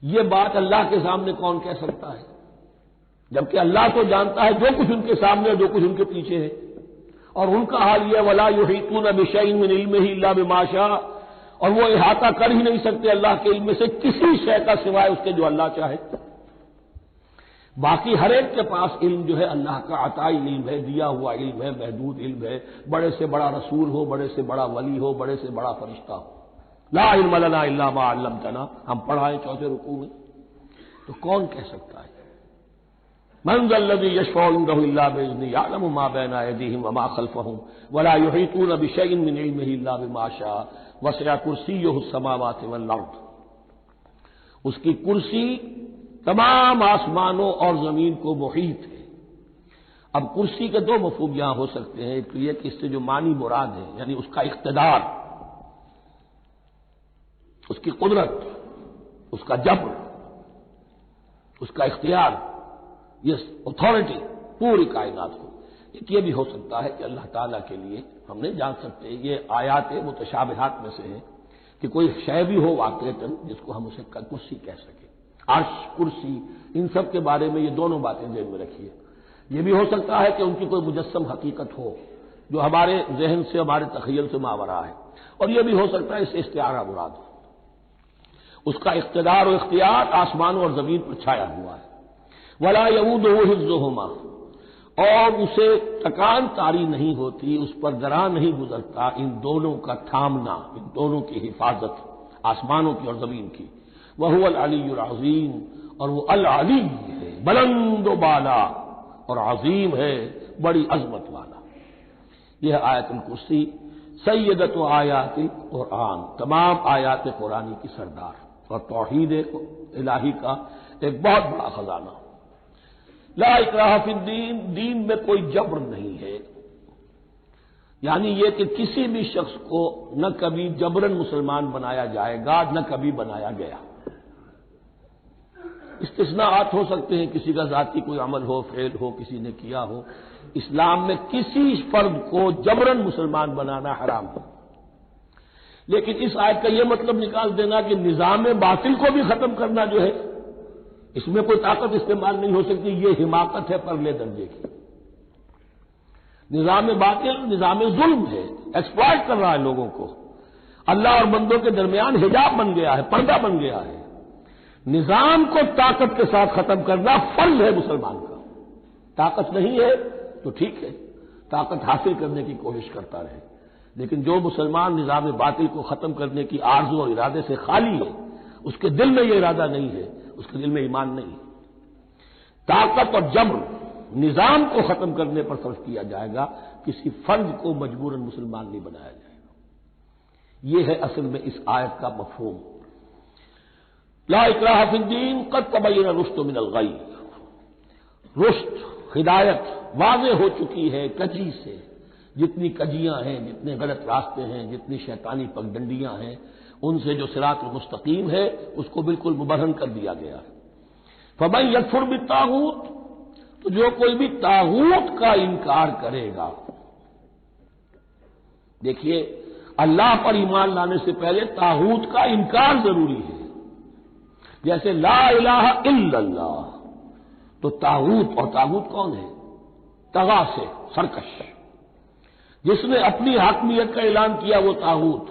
یہ بات اللہ کے سامنے کون کہہ سکتا ہے؟ جبکہ اللہ تو جانتا ہے جو کچھ ان کے سامنے اور جو کچھ ان کے پیچھے ہے، اور ان کا حال یہ ولا یحیطون بشیء من علمہ الا بما شاء، اور وہ احاطہ کر ہی نہیں سکتے اللہ کے علم سے کسی شے کا سوائے اس کے جو اللہ چاہے۔ باقی ہر ایک کے پاس علم جو ہے اللہ کا عطائی علم ہے، دیا ہوا علم ہے، محدود علم ہے، بڑے سے بڑا رسول ہو، بڑے سے بڑا ولی ہو، بڑے سے بڑا فرشتہ ہو۔ لا علم لنا الا ما علمتنا، ہم پڑھائیں چوتھے رکوع میں، تو کون کہہ سکتا ہے؟ من ذا الذی یشفع عنده الا باذنہ یعلم ما بین ایدیہم وما خلفہم ولا یحیطون بشیء من علمہ الا بما شاء وسع کرسیہ السماوات والارض، اس کی کرسی تمام آسمانوں اور زمین کو محیط ہے۔ اب کرسی کے دو مفہوم یہاں ہو سکتے ہیں، ایک تو یہ کہ اس سے جو معنی مراد ہے یعنی اس کا اقتدار، اس کی قدرت، اس کا جبر، اس کا اختیار، یہ اتھارٹی پوری کائنات کو۔ ایک یہ بھی ہو سکتا ہے کہ اللہ تعالیٰ کے لیے ہم نہیں جان سکتے، یہ آیات متشابہات میں سے ہے کہ کوئی شے بھی ہو واقعتاً جس کو ہم اسے کرسی کہہ سکیں۔ عرش، کرسی، ان سب کے بارے میں یہ دونوں باتیں ذہن میں رکھیے۔ یہ بھی ہو سکتا ہے کہ ان کی کوئی مجسم حقیقت ہو جو ہمارے ذہن سے، ہمارے تخیل سے ماورا ہے، اور یہ بھی ہو سکتا ہے اس سے استعارہ مراد ہو۔ اس کا اقتدار و اختیار آسمانوں اور زمین پر چھایا ہوا ہے۔ ولا یؤودہ حفظہما، اور اسے تکان طاری نہیں ہوتی، اس پر گراں نہیں گزرتا ان دونوں کا تھامنا، ان دونوں کی حفاظت، آسمانوں کی اور زمین کی۔ وہو العلی العظیم، اور وہ العلی ہے، بلند و بالا، اور عظیم ہے، بڑی عظمت والا۔ یہ آیت الکرسی سیدۃ آیات القرآن، تمام آیات قرآنی کی سردار، اور توحید الہی کا ایک بہت بڑا خزانہ۔ لا اکراہ فی الدین، دین میں کوئی جبر نہیں ہے، یعنی یہ کہ کسی بھی شخص کو نہ کبھی جبراً مسلمان بنایا جائے گا، نہ کبھی بنایا گیا۔ استثناءات ہو سکتے ہیں، کسی کا ذاتی کوئی عمل ہو، فعل ہو، کسی نے کیا ہو۔ اسلام میں کسی فرد کو جبراً مسلمان بنانا حرام ہے، لیکن اس آیت کا یہ مطلب نکال دینا کہ نظام باطل کو بھی ختم کرنا جو ہے اس میں کوئی طاقت استعمال نہیں ہو سکتی، یہ حماقت ہے پرلے درجے کی۔ نظام باطل نظام ظلم ہے، ایکسپلائٹ کر رہا ہے لوگوں کو، اللہ اور بندوں کے درمیان حجاب بن گیا ہے، پردہ بن گیا ہے۔ نظام کو طاقت کے ساتھ ختم کرنا فرض ہے مسلمان کا۔ طاقت نہیں ہے تو ٹھیک ہے، طاقت حاصل کرنے کی کوشش کرتا رہے، لیکن جو مسلمان نظام باطل کو ختم کرنے کی آرزو اور ارادے سے خالی ہے، اس کے دل میں یہ ارادہ نہیں ہے، اس کے دل میں ایمان نہیں ہے۔ طاقت اور جبر نظام کو ختم کرنے پر صرف کیا جائے گا، کسی فرد کو مجبوراً مسلمان نہیں بنایا جائے گا۔ یہ ہے اصل میں اس آیت کا مفہوم۔ لا اکراہ فی الدین قد تبین الرشد من الغی، رشد، ہدایت واضح ہو چکی ہے کجی سے، جتنی کجیاں ہیں، جتنے غلط راستے ہیں، جتنی شیطانی پگڈنڈیاں ہیں، ان سے جو صراط المستقیم ہے اس کو بالکل مبرہن کر دیا گیا ہے۔ فمن یکفر بالطاغوت، تو جو کوئی بھی طاغوت کا انکار کرے گا، دیکھیے اللہ پر ایمان لانے سے پہلے طاغوت کا انکار ضروری ہے۔ جیسے لا الہ الا اللہ، تو طاغوت، اور طاغوت کون ہے؟ طغا سے سرکش، جس نے اپنی حاکمیت کا اعلان کیا وہ طاغوت۔